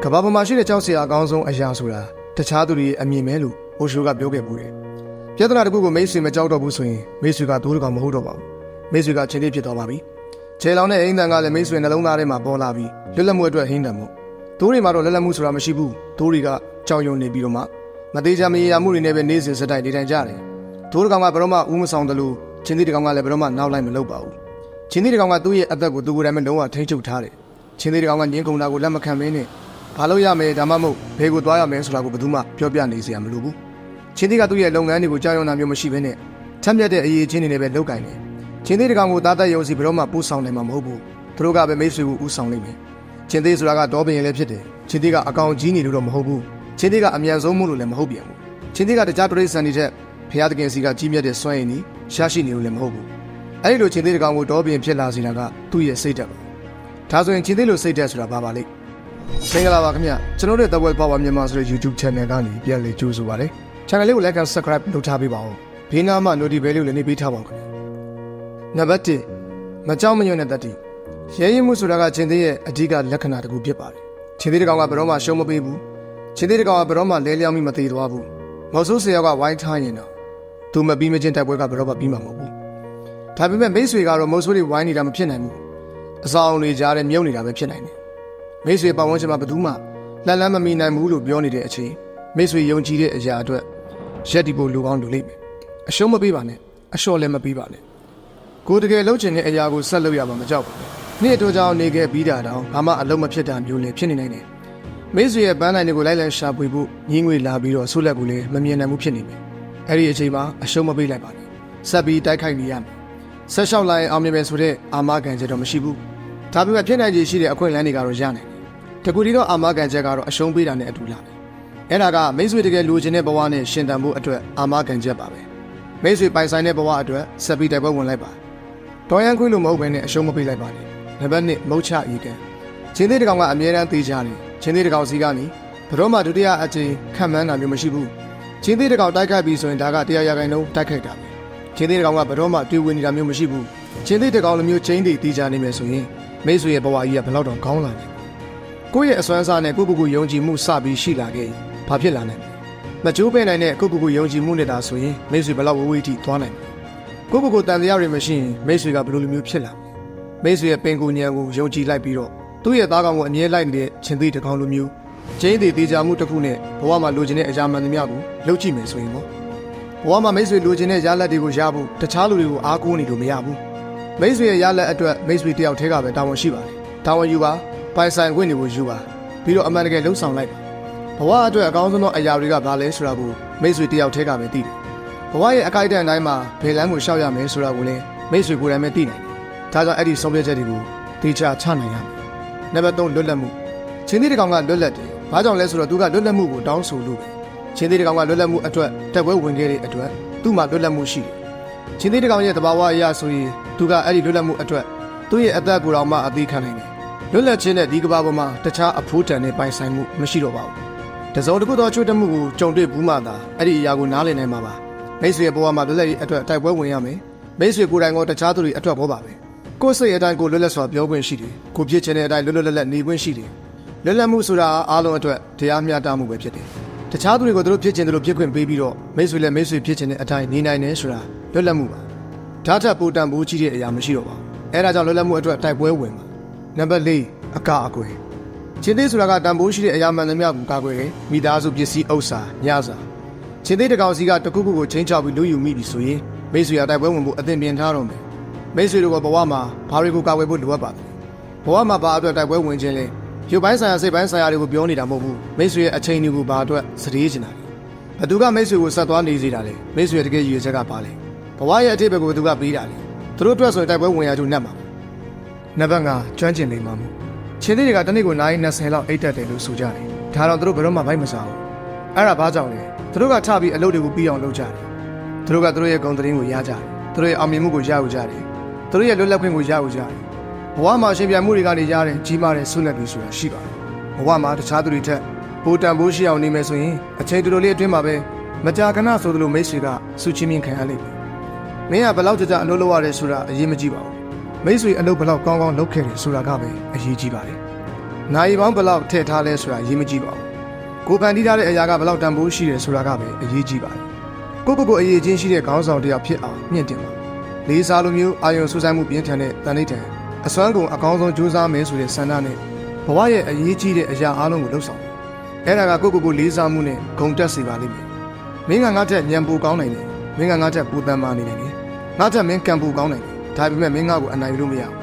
ကဘာပေါ်မှာရှိတဲ့ကြောက်စရာအကောင်းဆုံးအရာဆိုတာတခြားသူတွေအမြင်မဲလို့အိုရှိုကပြောခဲ့ပူတယ်ပြဿနာတစ်ခုကိုမိတ်ဆွေမကြောက်တော့ဘူးဆိုရင်မိတ်ဆွေကဒိုးတကောင်မဟုတ်တော့ပါဘူးမိတ်ဆွေကချင်းလေးဖြစ်သွားပါပြီခြေလောင်တဲ့အိမ်တန်ကလည်းမိတ်ဆွေနှလုံးသားထဲမှာပေါ်လာပြီးလွတ်လပ်မှုအတွက်ဟင်းတယ်မို့ဒိုးတွေမှာတော့လွတ်လပ်မှုဆိုတာမရှိဘူးဒိုးတွေကကြောက်ရွံ့နေပြီးတော့မှမသေးချာမရေရာမှုတွေနဲ့ပဲနေစဉ်စတိုက်နေတိုင်ကြတယ်ဒိုးတကောင်ကဘယ်တော့မှဦးမဆောင်တယ်လို့ချင်းသေးတကောင်ကလည်းဘယ်တော့မှနောက်လိုက်မလုပ်ပါဘူးချင်းသေးတကောင်ကသူ့ရဲ့အသက်ကိုသူ့ကိုယ်တိုင်ပဲလုံးဝထိန်းချုပ်ထားတယ်ချင်းသေးတကောင်ကညင်းကုန်တာကိုလက်မခံမင်းနဲ့ဘာလို့ရမယ်ဒါမှမဟုတ်ဘယ်ကိုသွားရမယ်ဆိုတာကိုဘယ်သူမှပြောပြနေစရာမလိုဘူးချင်းသေးကသူ့ရဲ့လုပ်ငန်းတွေကိုကြောက်ရွံ့တာမျိုးမရှိဘဲနဲ့ချက်မြတ်တဲ့အရေးချင်းတွေနဲ့ပဲလုပ်ကင်တယ်ချင်းသေးတကောင်ကိုသားသက်ရုံစီဘယ်တော့မှပို့ဆောင်နိုင်မှာမဟုတ်ဘူးသူတို့ကပဲမိတ်ဆွေကိုဥဆောင်နေမယ်ချင်းသေးဆိုတာကတော့ပင်လည်းဖြစ်တယ်ချင်းသေးကအကောင်ကြီးနေလို့တော့မဟုတ်ဘူးချင်းသေးကအမြန်ဆုံးမှုလို့လည်းမဟုတ်ပြန်ဘူးချင်းသေးကတခြားပရိသတ်တွေထက်ဖျားသခင်စီကကြီးမြတ်တဲ့စွမ်းရည်နီးရှားရှိနေလို့လည်းမဟုတ်ဘူးအဲ့ဒီလိုချင်းသေးတကောင်ကိုတော့ပင်ဖြစ်လာစေတာကသူ့ရဲ့စိတ်ဓာတ်ပါဒါဆိုရင်ချင်းသေးလိုစိတ်ဓာတ်ဆိုတာဘာပါလဲမင်္ဂလာပါခင်ဗျကျွန်တော်တို့ The World Power မြန်မာဆိုတဲ့ YouTube Channel ကနေပြန်လည်ကြိုဆိုပါရစေ Channel လေးကို Like and Subscribe လုပ်ထားပေးပါဦးဘေးနားမှာ Notification လေးကိုလည်းနှိပ်ပေးထားပါဦးခင်ဗျနံပါတ်1မကြောက်မရွံ့တဲ့တတိရဲရင်မှုဆိုတာကချင်းသေးရဲ့အဓိကလက္ခဏာတစ်ခုဖြစ်ပါတယ်ချင်းသေးတကောင်ကဘယ်တော့မှရှုံးမပေးဘူးချင်းသေးတကောင်ကဘယ်တော့မှလဲလျောင်းမိမသေးသွားဘူးမော်ဆိုးဆရာကဝိုင်းထားရင်တော့သူမပြီးမချင်းတိုက်ပွဲကဘယ်တော့မှပြီးမှာမဟုတ်ဘူးဒါပေမဲ့မိတ်ဆွေကတော့မော်ဆိုးတွေဝိုင်းနေတာမဖြစ်နိုင်ဘူးအဆောင်တွေကြားထဲမြုပ်နေတာပဲဖြစ်နိုင်တယ်မိတ်ဆွေပတ်ဝန်းကျင်မှာဘယ်သူမှလန့်လန့်မမီနိုင်ဘူးလို့ပြောနေတဲ့အချိန်မိတ်ဆွေယုံကြည်တဲ့အရာအတွက်ရက်တီဖို့လူကောင်းလူလိမ့်မယ်အရှုံးမပေးပါနဲ့အလျှော့လည်းမပေးပါနဲ့ကိုတကယ်လုပ်ချင်တဲ့အရာကိုဆက်လုပ်ရမှာမကြောက်ပါနဲ့နေ့အတူကြောင်နေခဲ့ပြီးတာတောင်ဘာမှအလုံးမဖြစ်တာမျိုးလည်းဖြစ်နေနိုင်တယ်မိတ်ဆွေရဲ့ပန်းနိုင်တွေကိုလိုက်လံရှာဖွေဖို့ညင်းငွေလာပြီးတော့ဆုလက်ကိုလည်းမမြင်နိုင်မှုဖြစ်နေမယ်အဲ့ဒီအချိန်မှာအရှုံးမပေးလိုက်ပါနဲ့ဆက်ပြီးတိုက်ခိုက်နေရမယ်ဆက်လျှောက်လိုက်အောင်မြင်မယ်ဆိုတဲ့အာမခံချက်တော့မရှိဘူးဒါပေမဲ့ဖြစ်နိုင်ခြေရှိတဲ့အခွင့်အလမ်းတွေကတော့ရနိုင်တယ်တကူတီတော့အာမခံချက်ကတော့အရှုံးပေးတာနဲ့အတူလာတယ်အဲ့ဒါကမိတ်ဆွေတကယ်လိုချင်တဲ့ဘဝနဲ့ရှင်သန်မှုအတွက်အာမခံချက်ပါပဲမိတ်ဆွေပိုင်ဆိုင်တဲ့ဘဝအတွက်ဆက်ပြီးတိုက်ပွဲဝင်လိုက်ပါတော်ရန်ခွေးလို့မဟုတ်ဘဲနဲ့အရှုံးမပေးလိုက်ပါနဲ့နံပါတ်1မုတ်ချအေကန်ချင်းသေးတကောင်ကအမြဲတမ်းသေးကြတယ်ချင်းသေးတကောင်စီကနေဘယ်တော့မှဒုတိယအကြိမ်ခံမှန်းတာမျိုးမရှိဘူးချင်းသေးတကောင်တိုက်ခိုက်ပြီးဆိုရင်ဒါက100%တိုက်ခိုက်တာပဲချင်းသေးတကောင်ကဘယ်တော့မှတွေ့ဝင်နေတာမျိုးမရှိဘူးချင်းသေးတကောင်လိုမျိုးချင်းတွေသေးကြနေမယ်ဆိုရင်မိတ်ဆွေရဲ့ဘဝကြီးကဘယ်တော့တော့ကောင်းလာတယ်ကိုယ့်ရဲ့အစွမ်းစားနဲ့ကိုယ့်ကိုယ်ကိုယုံကြည်မှုစပြီးရှိလာခဲ့ဘာဖြစ်လာနိုင်လဲမကြိုးပမ်းနိုင်တဲ့ကိုယ့်ကိုယ်ကိုယုံကြည်မှုနဲ့တာဆိုရင်မိတ်ဆွေဘယ်လောက်ဝေးဝေးထိသွားနိုင်လဲကိုယ့်ကိုယ်ကိုတန်တရားတွေမရှိရင်မိတ်ဆွေကဘယ်လိုမျိုးဖြစ်လာမိတ်ဆွေရဲ့ပင်ကိုညံကိုယုံကြည်လိုက်ပြီးတော့သူ့ရဲ့သားကောင်ကိုအမြဲလိုက်နေတဲ့ချင်းသေးတကောင်လိုမျိုးချင်းသေးသေးကြမှုတစ်ခုနဲ့ဘဝမှာလိုချင်တဲ့အရာမှန်သမျှကိုလုပ်ကြည့်မယ်ဆိုရင်ပေါ့ဘဝမှာမိတ်ဆွေလိုချင်တဲ့ရလဒ်တွေကိုရဖို့တခြားလူတွေကိုအားကိုးနေလို့မရဘူးမိတ်ဆွေရဲ့ရလဒ်အတွက်မိတ်ဆွေတယောက်တည်းကပဲတာဝန်ရှိပါတယ်တာဝန်ယူပါပိုင်ဆိုင်ခွင့်တွေကိုယူပါပြီးတော့အမှန်တကယ်လှုပ်ဆောင်လိုက်ပါဘဝအတွက်အကောင်းဆုံးသောအရာတွေကဘာလဲဆိုတာကိုမိတ်ဆွေတယောက်တည်းကပဲသိတယ်ဘဝရဲ့အခိုက်အတန့်တိုင်းမှာဘယ်လမ်းကိုရှောက်ရမယ်ဆိုတာကိုလည်းမိတ်ဆွေကိုယ်တိုင်ပဲသိနိုင်တယ်ဒါကြောင့်အဲ့ဒီဆုံးဖြတ်ချက်တွေကိုသိချချနိုင်ရမယ်နံပါတ်3လွတ်လပ်မှုချင်းသေးတကောင်ကလွတ်လပ်တယ်ဘာကြောင့်လဲဆိုတော့သူကလွတ်လပ်မှုကိုတောင်းဆိုလို့ပဲချင်းသေးတကောင်ကလွတ်လပ်မှုအတွက်တက်ပွဲဝင်ခဲ့တဲ့အတွက်သူ့မှာလွတ်လပ်မှုရှိတယ်ချင်းသေးတကောင်ရဲ့တဘာဝအရာဆိုရင်သူကအဲ့ဒီလွတ်လပ်မှုအတွက်သူ့ရဲ့အသက်ကိုယ်တော်မှအသေးခံနိုင်တယ်လွတ်လပ်ခြင်းနဲ့ဒီကဘာပေါ်မှာတခြားအဖိုးတန်တဲ့ပိုင်ဆိုင်မှုမရှိတော့ပါဘူးတစုံတစ်ခုသောချွတ်တက်မှုကိုကြုံတွေ့ဘူးမှသာအဲ့ဒီအရာကိုနားလည်နိုင်မှာပါမိတ်ဆွေရဲ့ဘဝမှာလွတ်လပ်ရေးအတွက်တိုက်ပွဲဝင်ရမယ်မိတ်ဆွေကိုယ်တိုင်ကတခြားသူတွေအတွက်ဘောပါပဲကိုယ်စိတ်အတိုင်းကိုလွတ်လပ်စွာပြောခွင့်ရှိတယ်ကိုဖြစ်ချင်တဲ့အတိုင်းလွတ်လွတ်လပ်လပ်နေခွင့်ရှိတယ်လွတ်လပ်မှုဆိုတာအားလုံးအတွက်တရားမျှတမှုပဲဖြစ်တယ်တခြားသူတွေကိုသူတို့ဖြစ်ချင်တယ်လို့ဖြစ်ခွင့်ပေးပြီးတော့မိတ်ဆွေလည်းမိတ်ဆွေဖြစ်ချင်တဲ့အတိုင်းနေနိုင်တယ်ဆိုတာလွတ်လပ်မှုပါဓာတ်ထပ်ပိုတန်ဖိုးကြီးတဲ့အရာမရှိတော့ပါဘူးအဲဒါကြောင့်လွတ်လပ်မှုအတွက်တိုက်ပွဲဝင်ပါနံပါတ်4အကအကွယ်ချင်းသေးဆိုတာကတန်ဖိုးရှိတဲ့အရာမှန်သမျှကိုကာကွယ်တယ်မိသားစုပစ္စည်းဥစ္စာညစာချင်းသေးတကောင်စီကတခုခုကိုချင်းချောက်ပြီးလူယူမိပြီဆိုရင်မိတ်ဆွေရတိုက်ပွဲဝင်ဖို့အသင်ပြင်ထားတော့မယ်မိတ်ဆွေတို့ကဘဝမှာဘာတွေကိုကာကွယ်ဖို့လိုအပ်ပါလဲဘဝမှာဘာအတွက်တိုက်ပွဲဝင်ခြင်းလဲရုပ်ပိုင်းဆိုင်ရာစိတ်ပိုင်းဆိုင်ရာတွေကိုပြောနေတာမဟုတ်ဘူးမိတ်ဆွေရဲ့အချိန်တွေကိုဘာအတွက်စတေးချင်တာလဲဘသူကမိတ်ဆွေကိုဆက်သွားနေစေတာလဲမိတ်ဆွေတကယ်ရည်ရွယ်ချက်ကပါလဲဘဝရဲ့အထိပ္ပယ်ကိုသူကပေးတာလဲသူတို့အတွက်ဆိုရင်တိုက်ပွဲဝင်ရကြနှက်မှာနံပါတ်5ကျွမ်းကျင်လိမ့်မှာမို့ချင်းသေးတွေကတနေ့ကိုနိုင်20လောက်အိတ်တက်တယ်လို့ဆိုကြတယ်ဒါတော့သူတို့ဘယ်တော့မှဗိုက်မစားဘူးအဲ့ဒါဘာကြောင့်လဲသူတို့ကထပြီးအလုပ်တွေကိုပြီးအောင်လုပ်ကြတယ်သူတို့ကသူတို့ရဲ့ဂုဏ်သတင်းကိုရကြတယ်သူတို့ရဲ့အောင်မြင်မှုကိုရယူကြတယ်သူတို့ရဲ့လွတ်လပ်ခွင့်ကိုရယူကြတယ်ဘဝမှာရှင်ပြိုင်မှုတွေကနေရတဲ့ကြီးမားတဲ့ဆုလက်တွေဆိုတာရှိပါတယ်ဘဝမှာတခြားသူတွေထက်ပိုတန်ဖိုးရှိအောင်နေမယ်ဆိုရင်အချိန်တော်တော်လေးအတွင်းမှာပဲမကြာခဏဆိုသလိုမိတ်ဆွေကဆုချင်းမြင့်ခံရလိမ့်မယ်မင်းကဘယ်လောက်ကြာအလုပ်လုပ်ရတယ်ဆိုတာအရေးမကြီးပါဘူးမိတ်ဆွေအလုပ်ဘယ်လောက်ကောင်းကောင်းလုပ်ခဲ့တယ်ဆိုတာကပဲအရေးကြီးပါတယ် နိုင်ပေါင်းဘလောက်ထည့်ထားလဲဆိုတာရေးမကြည့်ပါဘူးကိုဖန်တီးထားတဲ့အရာကဘလောက်တန်ဖိုးရှိတယ်ဆိုတာကပဲအရေးကြီးပါတယ်ကိုအရေးချင်းရှိတဲ့ခေါင်းဆောင်တစ်ယောက်ဖြစ်အောင်မြင့်တင်ပါလေးစားလိုမျိုးအာယုံစူးစိုက်မှုပြင်းထန်တဲ့တန်ဋိဌာန်အစွမ်းကုန်အကောင်းဆုံးကြိုးစားမယ်ဆိုတဲ့ဆန္ဒနဲ့ဘဝရဲ့အရေးကြီးတဲ့အရာအလုံးကိုလှုပ်ဆောင်အဲ့ဒါကကိုလေးစားမှုနဲ့ဂုဏ်တက်စေပါလိမ့်မယ်မင်းကငါ့ထက်ညံပူကောင်းနိုင်တယ်မင်းကငါ့ထက်ပူတမ်းမာနေတယ်ငါ့ထက်မင်းကံပူကောင်းနိုင်တယ်ဒါပေမဲ့မင်းငါ့ကိုအနိုင်လို့မရဘူး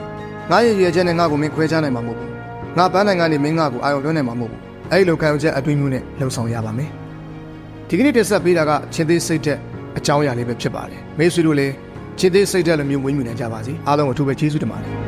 ငါရဲ့ရွယ်ချက်နဲ့ငါ့ကိုမင်းခွဲခြားနိုင်မှာမဟုတ်ဘူးငါပန်းနိုင်ကနေမင်းငါ့ကိုအာရုံလွှဲနိုင်မှာမဟုတ်ဘူးအဲ့ဒီလိုခံယူချက်အတွင်းမျိုးနဲ့လှုပ်ဆောင်ရပါမယ်ဒီကနေ့တက်ဆက်ပေးတာကချင်းသေးစိတ်သက်အကြောင်းအရာလေးပဲဖြစ်ပါတယ်မိတ်ဆွေတို့လည်းချင်းသေးစိတ်သက်လိုမျိုးဝိညာဉ်နဲ့ကြပါစေအားလုံးကိုအထူးပဲကျေးဇူးတင်ပါတယ်